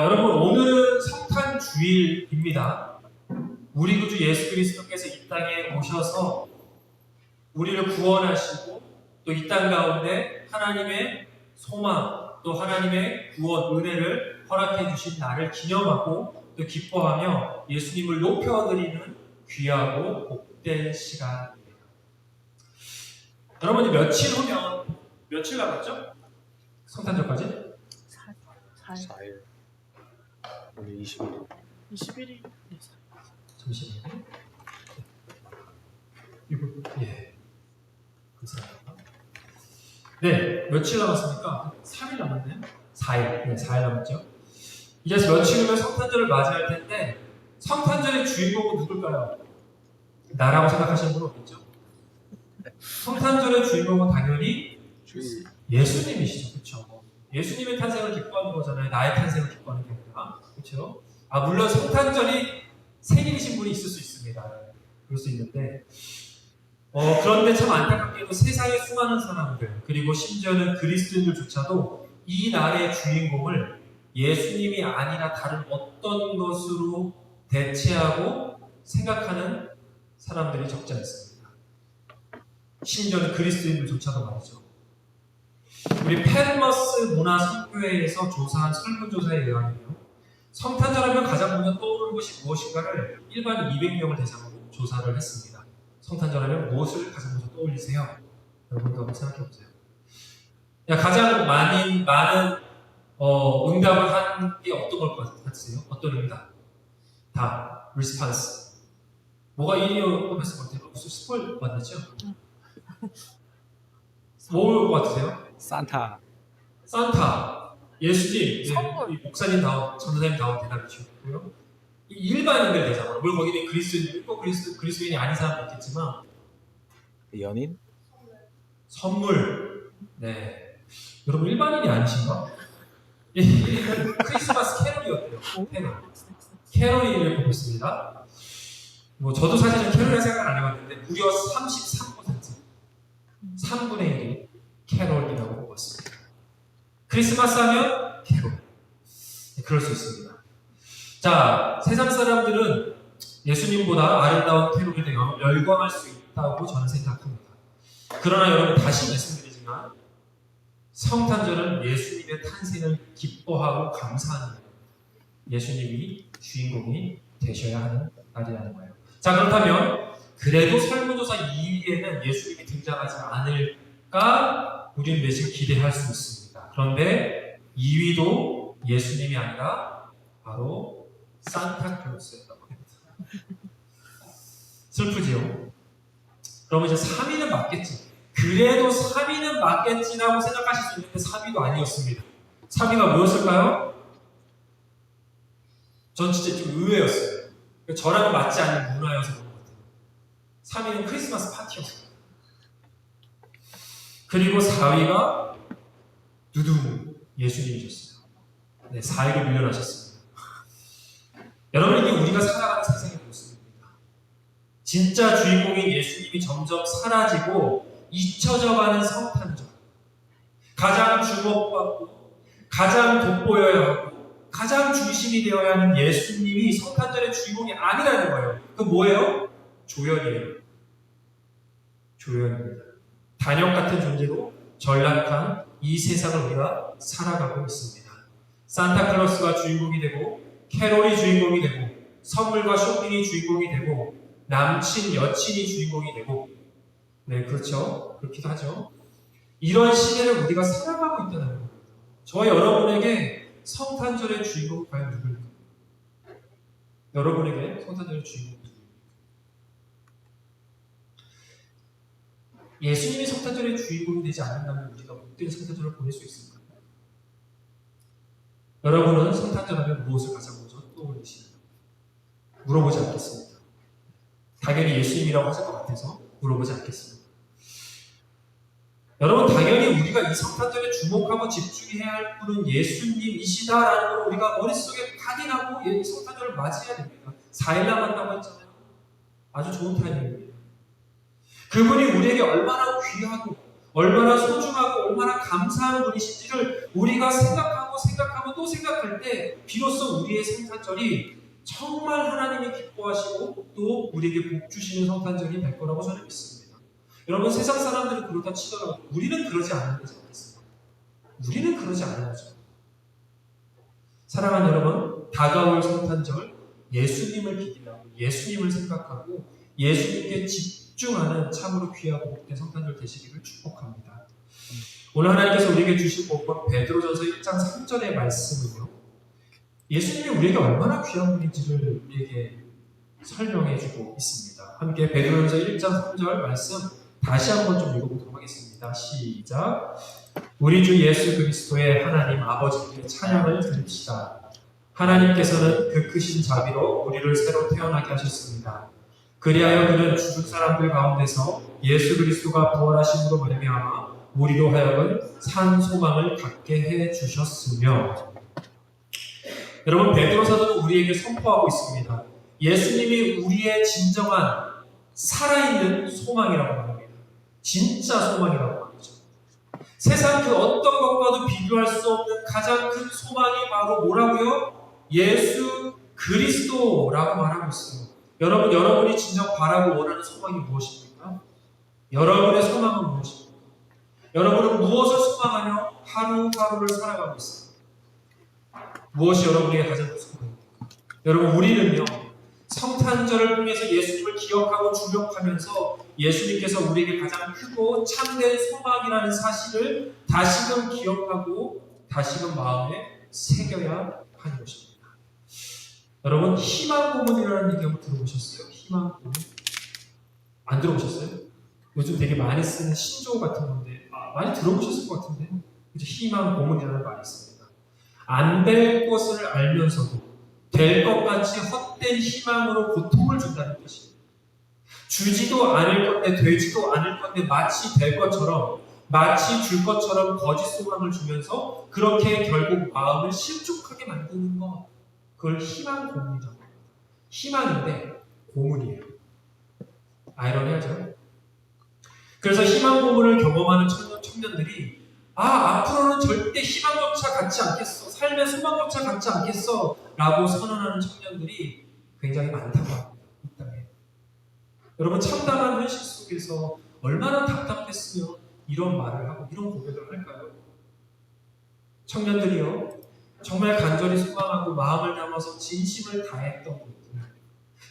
여러분, 오늘은 성탄 주일입니다. 우리 구주 예수 그리스도께서 이 땅에 오셔서 우리를 구원하시고 또 이 땅 가운데 하나님의 소망, 또 하나님의 구원, 은혜를 허락해 주신 날을 기념하고 또 기뻐하며 예수님을 높여드리는 귀하고 복된 시간입니다. 여러분이 며칠 후면, 며칠 남았죠? 성탄절까지? 4일. 오늘 21일. 21일. 잠시만요. 이거, 예. 감사합니다. 네, 며칠 남았습니까? 3일 남았네요? 4일. 네, 4일 남았죠. 이제 며칠 후면 성탄절을 맞이할 텐데, 성탄절의 주인공은 누굴까요? 나라고 생각하시는 분은 없겠죠? 성탄절의 주인공은 당연히 주일. 예수님이시죠. 그렇죠? 예수님의 탄생을 기뻐하는 거잖아요. 나의 탄생을 기뻐하는 게 아니라. 그렇죠? 물론 성탄절이 생일이신 분이 있을 수 있습니다. 그럴 수 있는데, 그런데 참 안타깝게도 세상의 수많은 사람들, 그리고 심지어는 그리스도인들조차도 이 날의 주인공을 예수님이 아니라 다른 어떤 것으로 대체하고 생각하는 사람들이 적지 않습니다. 심지어는 그리스도인들조차도 말이죠. 우리 페르머스 문화선교회에서 조사한 설문조사에 의하면요, 성탄절하면 가장 먼저 떠오르는 것이 무엇인가를 일반 200명을 대상으로 조사를 했습니다. 성탄절하면 무엇을 가장 먼저 떠올리세요? 여러분도 한번 생각해보세요. 가장 많은 응답을 한 게 어떤 걸 것 같으세요? 어떤 응답? 다 response. 뭐가 1위로 뽑혔을 것 같아요? 무슨 스포일 맞았죠? 뭘 것 같으세요? 산타. 예수님, 선물. 목사님 다운, 전도사님 다운 대답이셨고요. 일반인들 대상으로, 물론 거기는 그리스도인이 있고 그리스도인이 아닌 사람도 있겠지만, 연인? 선물. 네. 여러분 일반인이 아니신가? 이건 크리스마스 캐롤이었대요. 캐롤이 뽑혔습니다. 저도 사실은 캐롤이라 생각 안 해봤는데 무려 33%, 3분의 1이 캐롤이라고 뽑았습니다. 크리스마스 하면 캐롤. 네, 그럴 수 있습니다. 자, 세상 사람들은 예수님보다 아름다운 캐롤에 대해 열광할 수 있다고 저는 생각합니다. 그러나 여러분, 다시 말씀드리지만 성탄절은 예수님의 탄생을 기뻐하고 감사하는 거예요. 예수님이 주인공이 되셔야 하는 날이라는 거예요. 자, 그렇다면 그래도 설문조사 2위에는 예수님이 등장하지 않을까 우리는 매실 기대할 수 있습니다. 그런데 2위도 예수님이 아니라 바로 산타클로스였다고 합니다. 슬프지요? 그럼 이제 3위는 맞겠지. 그래도 3위는 맞겠지라고 생각하실 수 있는데 3위도 아니었습니다. 3위가 뭐였을까요? 전 진짜 좀 의외였어요. 저랑은 맞지 않는 문화여서 그런 것 같아요. 3위는 크리스마스 파티였어요. 그리고 4위가 두둥 예수님이셨어요. 네, 4위로 밀려나셨습니다. 여러분, 이게 우리가 살아가는 세상의 모습입니다. 진짜 주인공인 예수님이 점점 사라지고 잊혀져가는 성탄절. 가장 주목받고 가장 돋보여야 하고 가장 중심이 되어야 하는 예수님이 성탄절의 주인공이 아니라는 거예요. 그럼 뭐예요? 조연이에요. 조연입니다. 단역 같은 존재로 전락한 이 세상을 우리가 살아가고 있습니다. 산타클로스가 주인공이 되고 캐롤이 주인공이 되고 선물과 쇼핑이 주인공이 되고 남친, 여친이 주인공이 되고, 네, 그렇죠. 그렇기도 하죠. 이런 시대를 우리가 살아가고 있다는 겁니다. 저와 여러분에게 성탄절의 주인공 과연 누구일까? 여러분에게 성탄절의 주인공 누구입니까? 예수님이 성탄절의 주인공이 되지 않는다면 우리가 못된 성탄절을 보낼 수 있을까요? 여러분은 성탄절 하면 무엇을 가장 먼저 떠올리시나요? 물어보지 않겠습니다. 당연히 예수님이라고 하실 것 같아서 물어보지 않겠습니다. 여러분, 당연히 우리가 이 성탄절에 주목하고 집중해야 할 분은 예수님이시다라는 걸 우리가 머릿속에 각인하고 이 성탄절을 맞이해야 됩니다. 4일 남았다고 했잖아요. 아주 좋은 타이밍입니다. 그분이 우리에게 얼마나 귀하고 얼마나 소중하고 얼마나 감사한 분이신지를 우리가 생각하고 생각하고 또 생각할 때 비로소 우리의 성탄절이 정말 하나님이 기뻐하시고 또 우리에게 복 주시는 성탄절이 될 거라고 저는 믿습니다. 여러분, 세상 사람들은 그렇다 치더라도 우리는 그러지 않아야 되지 않겠습니까? 우리는 그러지 않아야죠. 사랑하는 여러분, 다가올 성탄절 예수님을 기대하고 예수님을 생각하고 예수님께 집중하는 참으로 귀하고 복된 성탄절 되시기를 축복합니다. 오늘 하나님께서 우리에게 주신 복은 베드로전서 1장 3절의 말씀은요, 예수님이 우리에게 얼마나 귀한 분인지를 우리에게 설명해주고 있습니다. 함께 베드로전서 1장 3절 말씀 다시 한번 좀 읽어보도록 하겠습니다. 시작. 우리 주 예수 그리스도의 하나님 아버지께 찬양을 드립시다. 하나님께서는 그 크신 자비로 우리를 새로 태어나게 하셨습니다. 그리하여 그는 죽은 사람들 가운데서 예수 그리스도가 부활하심으로 말미암아 우리로 하여금 산 소망을 갖게 해 주셨으며. 여러분, 베드로 사도는 우리에게 선포하고 있습니다. 예수님이 우리의 진정한 살아있는 소망이라고 말합니다. 진짜 소망이라고 말이죠. 세상 그 어떤 것과도 비교할 수 없는 가장 큰 소망이 바로 뭐라고요? 예수 그리스도라고 말하고 있어요. 여러분, 여러분이 진정 바라고 원하는 소망이 무엇입니까? 여러분의 소망은 무엇입니까? 여러분은 무엇을 소망하며 하루하루를 살아가고 있습니까? 무엇이 여러분에게 가장 큰 소망입니까? 여러분, 우리는요, 성탄절을 통해서 예수님을 기억하고 주목하면서 예수님께서 우리에게 가장 크고 참된 소망이라는 사실을 다시금 기억하고 다시금 마음에 새겨야 하는 것입니다. 여러분, 희망 고문이라는 얘기 한번 들어보셨어요? 희망 고문? 안 들어보셨어요? 요즘 되게 많이 쓰는 신조어 같은 건데 많이 들어보셨을 것 같은데, 그죠? 희망 고문이라는 말이 있습니다. 안 될 것을 알면서도 될 것 같이 헛된 희망으로 고통을 준다는 것입니다. 주지도 않을 건데 되지도 않을 건데 마치 될 것처럼, 마치 줄 것처럼 거짓 소망을 주면서 그렇게 결국 마음을 실족하게 만드는 것, 그걸 희망 고문이라고 합니다. 희망인데 고문이에요. 아이러니하죠? 그래서 희망 고문을 경험하는 청년들이 앞으로는 절대 희망조차 갖지 않겠어, 삶의 소망조차 갖지 않겠어 라고 선언하는 청년들이 굉장히 많다고 합니다. 이 땅에. 여러분, 참담한 현실 속에서 얼마나 답답했으면 이런 말을 하고 이런 고백을 할까요? 청년들이요, 정말 간절히 소망하고 마음을 담아서 진심을 다했던 것들,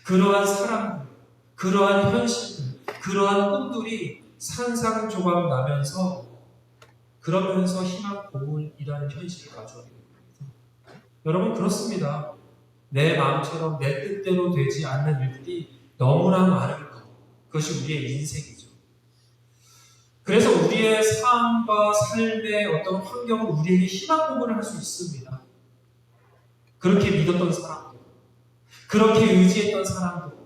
그러한 사람들, 그러한 현실들, 그러한 꿈들이 산산조각 나면서 그러면서 희망 고문이라는 현실을 가져오게 됩니다. 여러분, 그렇습니다. 내 마음처럼 내 뜻대로 되지 않는 일들이 너무나 많은 것, 그것이 우리의 인생이죠. 그래서 우리의 삶과 삶의 어떤 환경은 우리에게 희망 고문을 할 수 있습니다. 그렇게 믿었던 사람들, 그렇게 의지했던 사람들,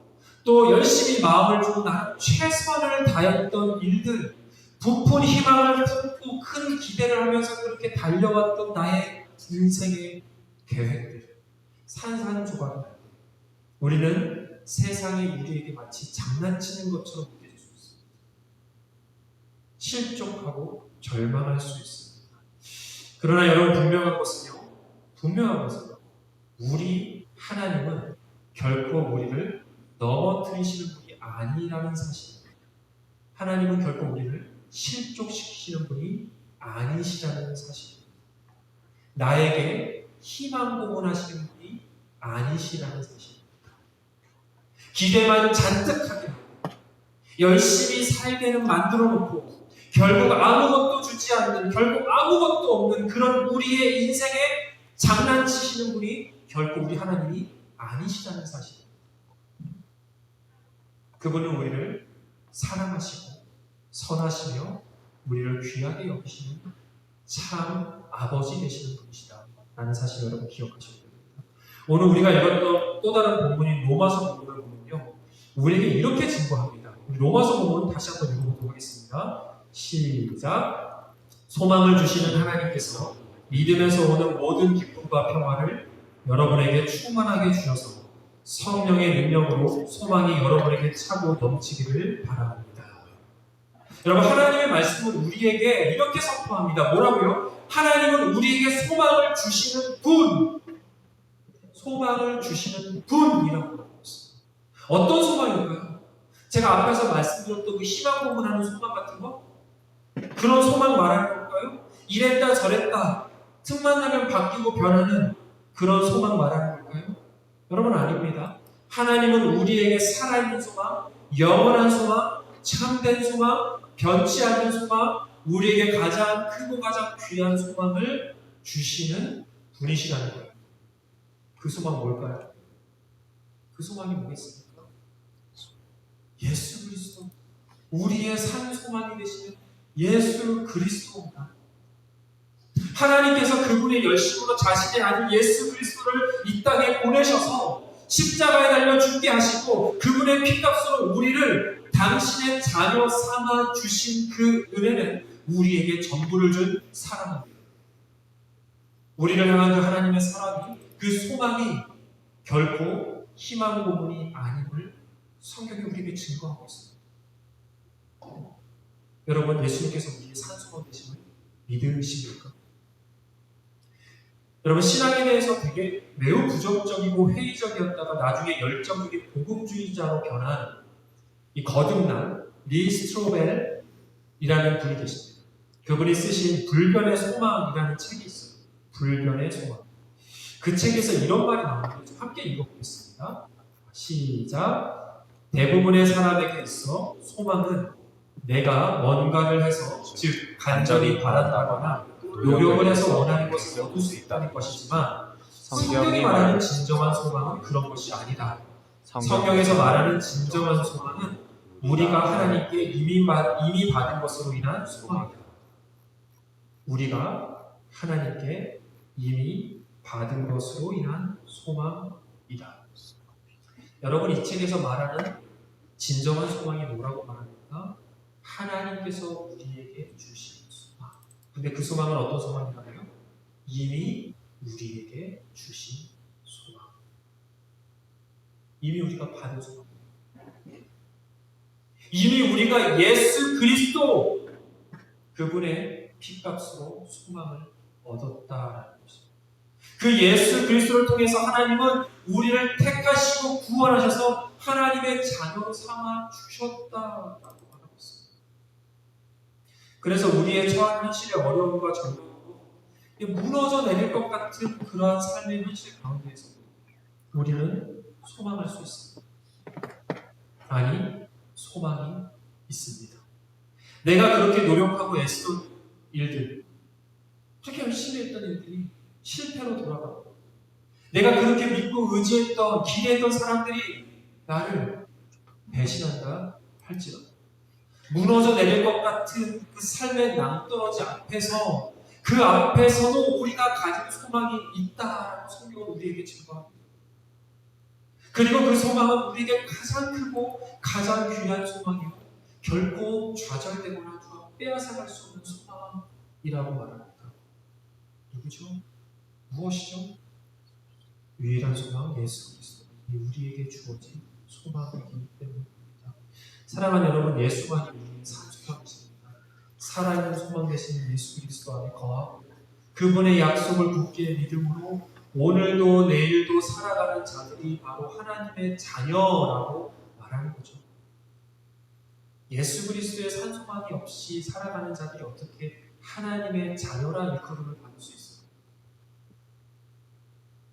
또 열심히 마음을 주고 나는 최선을 다했던 일들, 부푼 희망을 품고 큰 기대를 하면서 그렇게 달려왔던 나의 인생의 계획들, 산산조각이 날 때 우리는 세상이 우리에게 마치 장난치는 것처럼 느껴질 수 있습니다. 실족하고 절망할 수 있습니다. 그러나 여러분, 분명한 것은요, 우리 하나님은 결코 우리를 넘어뜨리시는 분이 아니라는 사실입니다. 하나님은 결코 우리를 실족시키시는 분이 아니시라는 사실입니다. 나에게 희망 고문하시는 분이 아니시라는 사실입니다. 기대만 잔뜩 하게 하고 열심히 살게는 만들어 놓고 결국 아무것도 주지 않는, 결국 아무것도 없는 그런 우리의 인생에 장난치시는 분이 결코 우리 하나님이 아니시라는 사실입니다. 그분은 우리를 사랑하시고 선하시며 우리를 귀하게 여기시는 참 아버지 되시는 분이시다 라는 사실 여러분 기억하셔야 됩니다. 오늘 우리가 읽었던 또 다른 본문인 로마서 본문을 보면요, 우리에게 이렇게 증거합니다. 로마서 본문 다시 한번 읽어보도록 하겠습니다. 시작. 소망을 주시는 하나님께서 믿음에서 오는 모든 기쁨과 평화를 여러분에게 충만하게 주셔서 성령의 능력으로 소망이 여러분에게 차고 넘치기를 바랍니다. 여러분, 하나님의 말씀은 우리에게 이렇게 선포합니다. 뭐라고요? 하나님은 우리에게 소망을 주시는 분, 소망을 주시는 분이라고 하고 있습니다. 어떤 소망일까요? 제가 앞에서 말씀드렸던 그 희망 고문하는 소망 같은 거? 그런 소망 말하는 걸까요? 이랬다 저랬다 틈만 나면 바뀌고 변하는 그런 소망 말하는 걸까요? 여러분 아닙니다. 하나님은 우리에게 살아있는 소망, 영원한 소망, 참된 소망, 변치 않는 소망, 우리에게 가장 크고 가장 귀한 소망을 주시는 분이시라는 거예요. 그 소망 뭘까요? 그 소망이 뭐겠습니까? 예수 그리스도, 우리의 산 소망이 되시는 예수 그리스도입니다. 하나님께서 그분의 열심으로 자신의 아들 예수 그리스도를 이 땅에 보내셔서 십자가에 달려 죽게 하시고 그분의 피값으로 우리를 당신의 자녀 삼아 주신 그 은혜는 우리에게 전부를 준 사랑입니다. 우리를 향한 그 하나님의 사랑이, 그 소망이 결코 희망 고문이 아님을 성경이 우리에게 증거하고 있습니다. 여러분 예수님께서 우리의 산소망 되심을 믿으십니까? 여러분 신앙에 대해서 되게 매우 부정적이고 회의적이었다가 나중에 열정적인 복음주의자로 변한 이 거듭난 리 스트로벨이라는 분이 계십니다. 그분이 쓰신 불변의 소망이라는 책이 있어요. 불변의 소망. 그 책에서 이런 말이 나오는데 함께 읽어보겠습니다. 시작. 대부분의 사람에게 있어 소망은 내가 뭔가를 해서 즉 간절히 바란다거나 노력을 해서 원하는 것을 얻을 수 있다는 것이지만 성경이 말하는 진정한 소망은 그런 것이 아니다. 성경에서 말하는 진정한 소망은 우리가 하나님께 이미 받은 것으로 인한 소망이다. 우리가 하나님께 이미 받은 것으로 인한 소망이다. 여러분 이 책에서 말하는 진정한 소망이 뭐라고 말합니까? 하나님께서 우리에게 주신 소망. 근데 그 소망은 어떤 소망이라고요? 이미 우리에게 주신 소망. 이미 우리가 받은 소망. 이미 우리가 예수 그리스도 그분의 피값으로 소망을 얻었다라는 것입니다. 그 예수 그리스도를 통해서 하나님은 우리를 택하시고 구원하셔서 하나님의 자녀로 삼아 주셨다라고 하고 있습니다. 그래서 우리의 처한 현실의 어려움과 절망으로 무너져 내릴 것 같은 그러한 삶의 현실 가운데에서 우리는 소망할 수 있습니다. 아니, 소망이 있습니다. 내가 그렇게 노력하고 애쓰던 일들, 그렇게 열심히 했던 일들이 실패로 돌아가고 내가 그렇게 믿고 의지했던 기대했던 사람들이 나를 배신한다 할지라도 무너져 내릴 것 같은 그 삶의 낭떠러지 앞에서 그 앞에서도 우리가 가진 소망이 있다라고 성경은 우리에게 증거합니다. 그리고 그 소망은 우리에게 가장 크고 가장 귀한 소망이고 결코 좌절되거나 누가 빼앗아갈 수 없는 소망이라고 말합니다. 누구죠? 무엇이죠? 유일한 소망 예수 그리스도. 우리에게 주어진 소망이기 때문입니다. 사랑하는 여러분, 예수만이 우리의 산소망이십니다. 살아있는 소망 되신 예수 그리스도 안에 거하고 그분의 약속을 굳게 믿음으로 오늘도 내일도 살아가는 자들이 바로 하나님의 자녀라고 말하는 거죠. 예수 그리스도의 산소망이 없이 살아가는 자들이 어떻게 하나님의 자녀라 일컬음을 받을 수 있어요?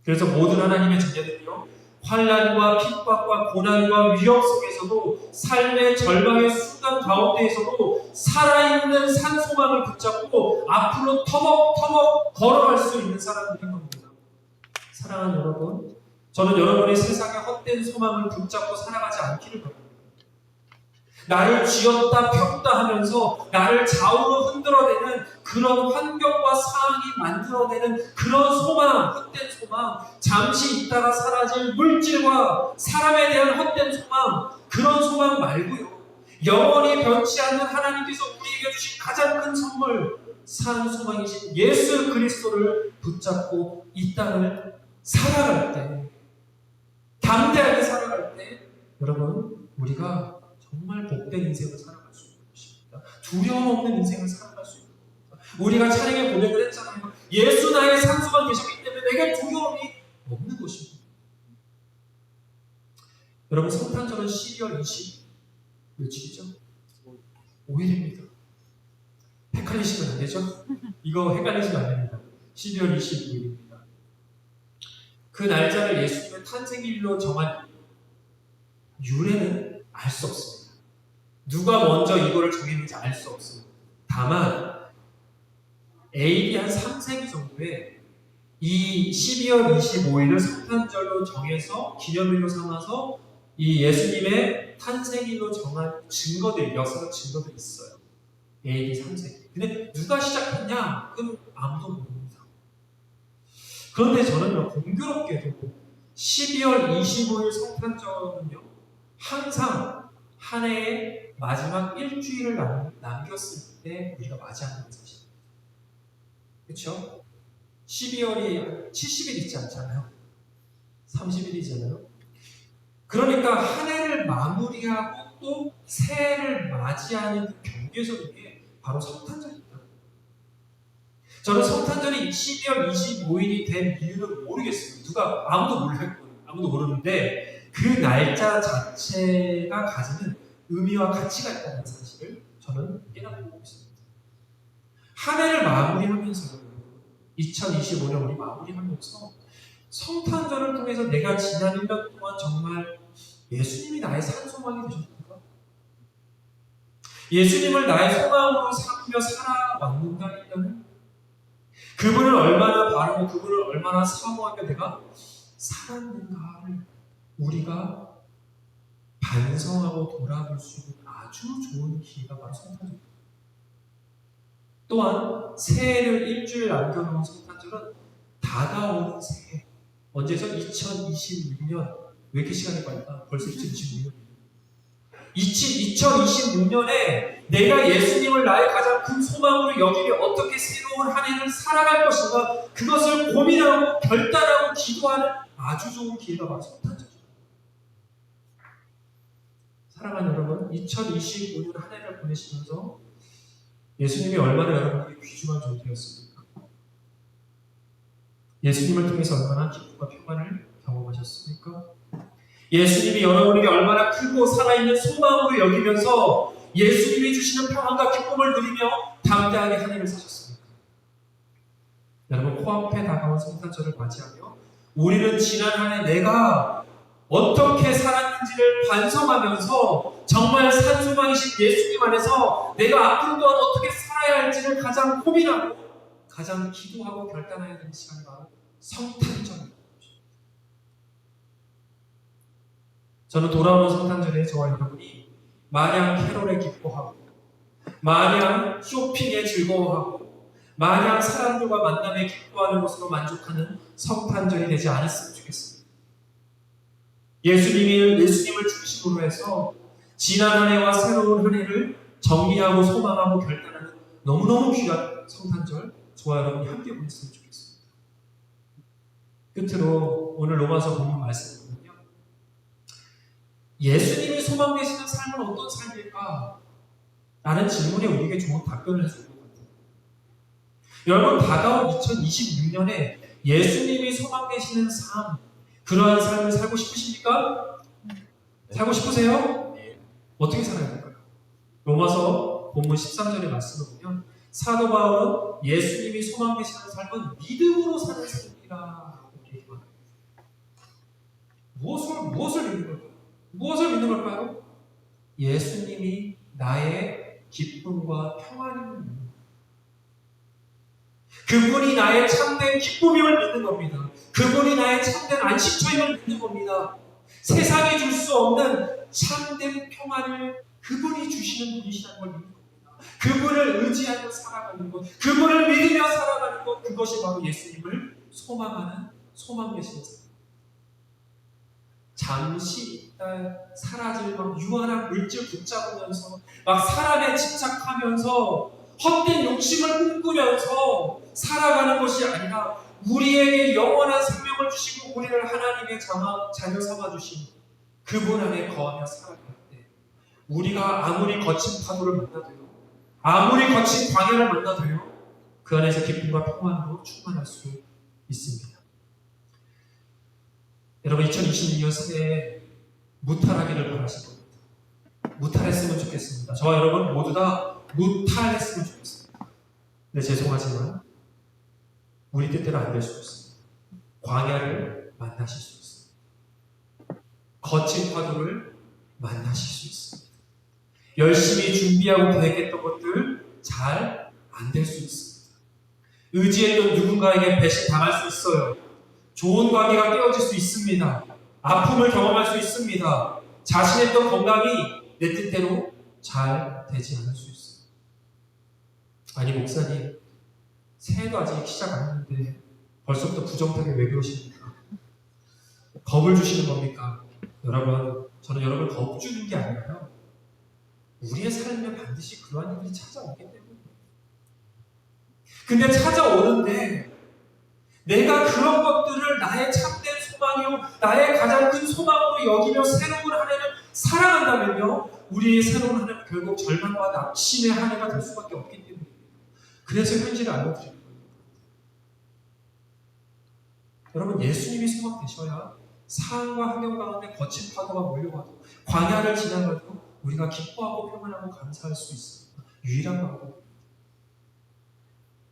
그래서 모든 하나님의 자녀들이요, 환난과 핍박과 고난과 위협 속에서도 삶의 절망의 순간 가운데에서도 살아있는 산소망을 붙잡고 앞으로 터벅터벅 걸어갈 수 있는 사람들인 겁니다. 사랑하는 여러분, 저는 여러분의 세상에 헛된 소망을 붙잡고 살아가지 않기를 바랍니다. 나를 쥐었다 폈다 하면서 나를 좌우로 흔들어내는 그런 환경과 상황이 만들어내는 그런 소망, 헛된 소망, 잠시 있다가 사라질 물질과 사람에 대한 헛된 소망, 그런 소망 말고요, 영원히 변치 않는 하나님께서 우리에게 주신 가장 큰 선물, 산 소망이신 예수 그리스도를 붙잡고 이 땅을 살아갈 때, 담대하게 살아갈 때, 여러분, 우리가 정말 복된 인생을 살아갈 수 있는 것입니다. 두려움 없는 인생을 살아갈 수 있는 것입니다. 우리가 찬양의 고백을 했잖아요. 예수 나의 산소만 계셨기 때문에 내게 두려움이 없는 것입니다. 여러분, 성탄절은 12월 20 며칠이죠? 5일입니다. 헷갈리시면 안 되죠? 이거 헷갈리시면 안 됩니다. 12월 25일입니다. 그 날짜를 예수님의 탄생일로 정한 유래는 알 수 없습니다. 누가 먼저 이거를 정했는지 알 수 없습니다. 다만 AD 한 3세기 정도에 이 12월 25일을 성탄절로 정해서 기념일로 삼아서 이 예수님의 탄생일로 정한 증거들이, 역사적 증거들이 있어요. AD 3세기. 근데 누가 시작했냐? 그건 아무도 모릅니다. 그런데 저는요, 공교롭게도 12월 25일 성탄절은요, 항상 한 해의 마지막 일주일을 남겼을 때 우리가 맞이하는 것입니다. 그렇죠? 12월이 70일 있지 않잖아요. 30일이잖아요. 그러니까 한 해를 마무리하고 또 새해를 맞이하는 그 경계선인 게 바로 성탄절입니다. 저는 성탄절이 12월 25일이 된 이유는 모르겠어요. 누가 아무도 몰라요. 아무도 모르는데 그 날짜 자체가 가지는 의미와 가치가 있다는 사실을 저는 깨닫고 있습니다. 한 해를 마무리하면서 2025년 우리 마무리하면서 성탄절을 통해서 내가 지난 1년 동안 정말 예수님이 나의 산소망이 되셨던가? 예수님을 나의 소망으로 삼으며 살아왔는가 1년을? 그분을 얼마나 바르고 그분을 얼마나 사모하며 내가 살았는가를 우리가 반성하고 돌아볼 수 있는 아주 좋은 기회가 바로 성탄절입니다. 또한 새해를 일주일 남겨놓은 성탄절은 다가오는 새해, 언제죠? 2026년. 왜 이렇게 시간이 빨라? 벌써 2026년이에요. 2026년에 내가 예수님을 나의 가장 큰 소망으로 여기며 어떻게 새로운 한 해를 살아갈 것인가, 그것을 고민하고 결단하고 기도하는 아주 좋은 기회가 바로 성탄절입니다. 사랑하는 여러분, 2025년 한 해를 보내시면서 예수님이 얼마나 여러분에게 귀중한 존재였습니까? 예수님을 통해서 얼마나 기쁨과 평안을 경험하셨습니까? 예수님이 여러분에게 얼마나 크고 살아있는 소망으로 여기면서 예수님이 주시는 평안과 기쁨을 누리며 담대하게 한 해를 사셨습니까? 여러분, 코앞에 다가온 성탄절을 맞이하며 우리는 지난 한 해 내가 어떻게 살았는지를 반성하면서 정말 산소망이신 예수님 안에서 내가 앞으로 또한 어떻게 살아야 할지를 가장 고민하고 가장 기도하고 결단해야 되는 시간이 바로 성탄절입니다. 저는 돌아오는 성탄절에 저와 여러분이 마냥 캐롤에 기뻐하고 마냥 쇼핑에 즐거워하고 마냥 사람들과 만남에 기뻐하는 것으로 만족하는 성탄절이 되지 않았으면 좋겠습니다. 예수님을 중심으로 해서 지난 한 해와 새로운 한 해를 정리하고 소망하고 결단하는 너무너무 귀한 성탄절, 저와 여러분이 함께 보냈으면 좋겠습니다. 끝으로 오늘 로마서 본문 말씀은요, 예수님이 소망되시는 삶은 어떤 삶일까? 라는 질문에 우리에게 좋은 답변을 해줄 것 같아요. 여러분, 다가온 2026년에 예수님이 소망되시는 삶, 그러한 삶을 살고 싶으십니까? 살고 싶으세요? 어떻게 살아야 될까요? 로마서 본문 13절의 말씀을 보면 사도 바울은 예수님이 소망되시는 삶은 믿음으로 사는 삶이라고 얘기합니다. 무엇을 믿는 걸까요? 무엇을 믿는 걸까요? 예수님이 나의 기쁨과 평안임을 믿는 겁니다. 그분이 나의 참된 기쁨임을 믿는 겁니다. 그분이 나의 참된 안식처임을 믿는 겁니다. 세상이 줄 수 없는 참된 평안을 그분이 주시는 분이시라는 걸 믿는 겁니다. 그분을 의지하며 살아가는 것, 그분을 믿으며 살아가는 것, 그것이 바로 예수님을 소망하는 소망 되시는 삶. 잠시 있다 사라질 막 유한한 물질 붙잡으면서 막 사람에 집착하면서 헛된 욕심을 꿈꾸면서 살아가는 것이 아니라 우리에게 영원한 생명을 주시고 우리를 하나님의 자녀 삼아주신 그분 안에 거하며 살아갈 때 우리가 아무리 거친 파도를 만나도요, 아무리 거친 광야를 만나도요, 그 안에서 기쁨과 평안으로 충만할 수 있습니다. 여러분 2022년 새해에 무탈하기를 바라실 겁니다. 무탈했으면 좋겠습니다. 저와 여러분 모두 다 무탈했으면 좋겠습니다. 근데 죄송하지만 우리 뜻대로 안 될 수 있습니다. 광야를 만나실 수 있습니다. 거친 파도를 만나실 수 있습니다. 열심히 준비하고 계획했던 것들 잘 안 될 수 있습니다. 의지했던 누군가에게 배신당할 수 있어요. 좋은 관계가 깨어질 수 있습니다. 아픔을 경험할 수 있습니다. 자신했던 건강이 내 뜻대로 잘 되지 않을 수 있어요. 아니 목사님, 새해도 아직 시작 안 했는데 벌써부터 부정타게 왜 그러십니까? 겁을 주시는 겁니까? 여러분, 저는 여러분을 겁 주는 게 아니라요. 우리의 삶에 반드시 그러한 일들이 찾아오기 때문에. 근데 찾아오는데 내가 그런 것들을 나의 참된 소망이요, 나의 가장 큰 소망으로 여기며 새로운 한 해를 살아간다면요, 우리의 새로운 한 해는 결국 절망과 낙심의 한 해가 될 수밖에 없기 때문입니다. 그래서 현실을 알려드리는 겁니다. 여러분, 예수님이 소망되셔야 상황과 환경 가운데 거친 파도가 몰려와도 광야를 지나가도 우리가 기뻐하고 평안하고 감사할 수 있습니다. 유일한 방법.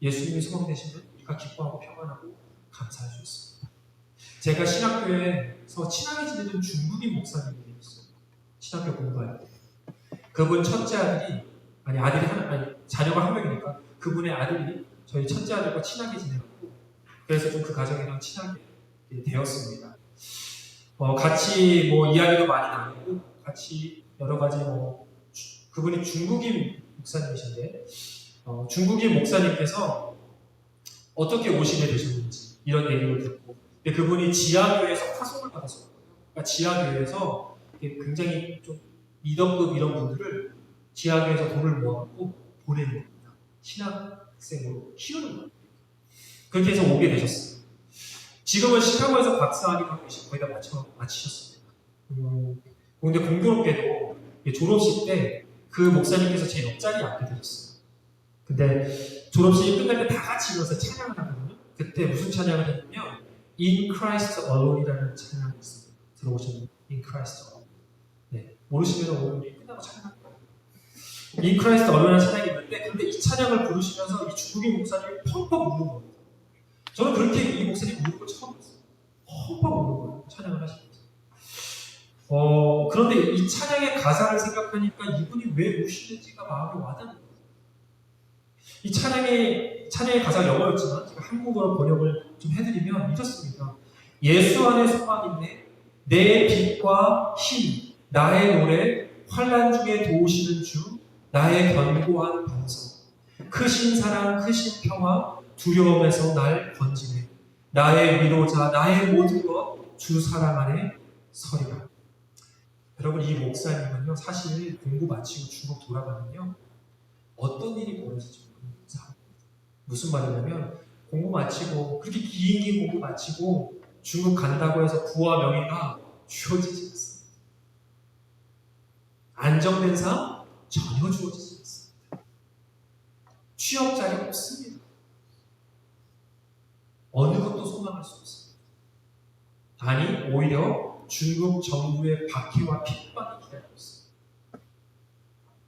예수님이 소망되시면 우리가 기뻐하고 평안하고 감사할 수 있습니다. 제가 신학교에서 친하게 지내던 중국인 목사님이 있어요. 신학교 공부할 때. 그분 첫째 아들이, 자녀가 한 명이니까 그분의 아들이 저희 첫째 아들과 친하게 지내고, 그래서 좀 그 가정이랑 친하게 되었습니다. 같이 이야기도 많이 나누고, 같이 여러 가지 그분이 중국인 목사님이신데, 중국인 목사님께서 어떻게 오시게 되셨는지 이런 얘기를 듣고, 근데 그분이 지하교회에서 파송을 받았었거든요. 그러니까 지하교회에서 굉장히 좀 리더급 이런 분들을 지하교회에서 돈을 모아갖고 보내는 겁니다. 신학생으로 키우는 겁니다. 그렇게 해서 오게 되셨어요. 지금은 시카고에서 박사학위를 하고 계시고 거의 다 마치셨습니다. 근데 공교롭게도 졸업식 때 그 목사님께서 제 옆자리에 앉게 되셨어요. 근데 졸업식이 끝날 때 다 같이 일어서 찬양을 하거든요. 그때 무슨 찬양을 했냐면 In Christ Alone이라는 찬양이 있습니다. 들어보셨나요? In Christ Alone. 네, 모르시면 오늘 끝나고 찬양할 거예요. In Christ Alone이라는 찬양이 있는데, 근데 이 찬양을 부르시면서 이 중국인 목사님이 펑펑 우는 겁니다. 저는 그렇게 이 목사님 우는 걸 처음 봤어요. 펑펑 우는 거예요. 찬양을 하시면서. 그런데 이 찬양의 가사를 생각하니까 이분이 왜 우시는지가 마음에 와닿는 거예요. 이 찬양의 가사가 영어였지만 제가 한국어로 번역을 좀 해드리면 이렇습니다. 예수 안에 소망 있네. 내 빛과 힘, 나의 노래, 환난 중에 도우시는 주, 나의 견고한 반석. 크신 사랑, 크신 평화, 두려움에서 날 건지네. 나의 위로자, 나의 모든 것, 주 사랑 안에 서리라. 여러분, 이 목사님은요, 사실 공부 마치고 중국 돌아가면요, 어떤 일이 벌어질지 모릅니다. 무슨 말이냐면, 공부 마치고, 그렇게 긴 공부 마치고 중국 간다고 해서 부와 명예가 주어지지 않습니다. 안정된 삶 전혀 주어지지 않습니다. 취업 자리 없습니다. 어느 것도 소망할 수 없습니다. 아니, 오히려 중국 정부의 박해와 핍박이 기다리고 있습니다.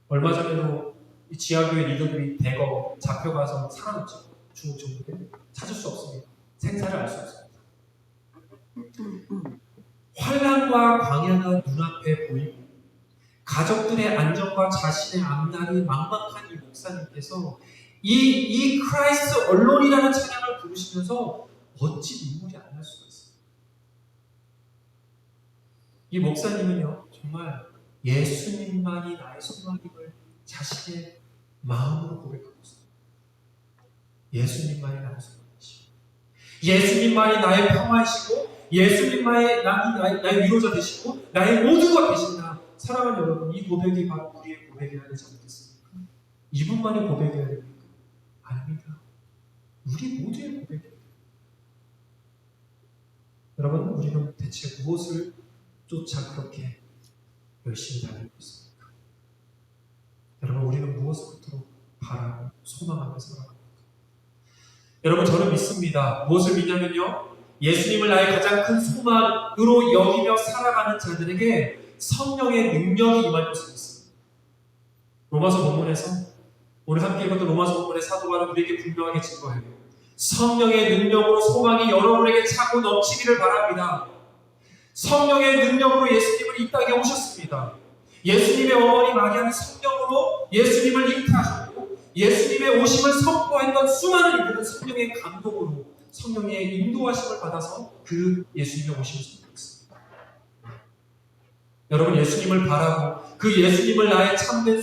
얼마 전에도 이 지하교회 리더들이 대거 잡혀가서 사라졌죠. 중국 정부에 찾을 수 없습니다. 생사를 알 수 없습니다. 환난과 광야가 눈앞에 보이고 가족들의 안정과 자신의 앞날이 막막한 이 목사님께서 이 크라이스트 언론이라는 찬양을 부르시면서 어찌 눈물이 안 날 수가 있어요. 이 목사님은요, 정말 예수님만이 나의 소망임을 자신의 마음으로 고백하고 있어요. 예수님만이 나의 소망이시고, 예수님만이 나의 평화이시고, 예수님만이 나의 위로자 되시고, 나의 모든 것 되신다. 사랑하는 여러분, 이 고백이 바로 우리의 고백이어야 되지 않겠습니까? 이분만의 고백이어야 됩니까? 아닙니다. 우리 모두의 고백이에요. 여러분, 우리는 대체 무엇을 쫓아 그렇게 열심히 달리고 있습니까? 여러분, 우리는 무엇을 끝으로 바라고 소망하며 살아갑니까? 여러분, 저는 믿습니다. 무엇을 믿냐면요, 예수님을 나의 가장 큰 소망으로 여기며 살아가는 자들에게 성령의 능력이 임할 것을 믿습니다. 로마서 본문에서 오늘 함께 읽었던 로마서 본문의 사도 바울은 우리에게 분명하게 증거해요. 성령의 능력으로 소망이 여러분에게 차고 넘치기를 바랍니다. 성령의 능력으로 예수님은 이 땅에 오셨습니다. 예수님의 어머니 마리아는 성령으로 예수님을 잉태하셨고, 예수님의 오심을 선포했던 수많은 이들은 성령의 감동으로, 성령의 인도하심을 받아서 그 예수님의 오심을 선포했습니다. 여러분, 예수님을 바라고 그 예수님을 나의 참된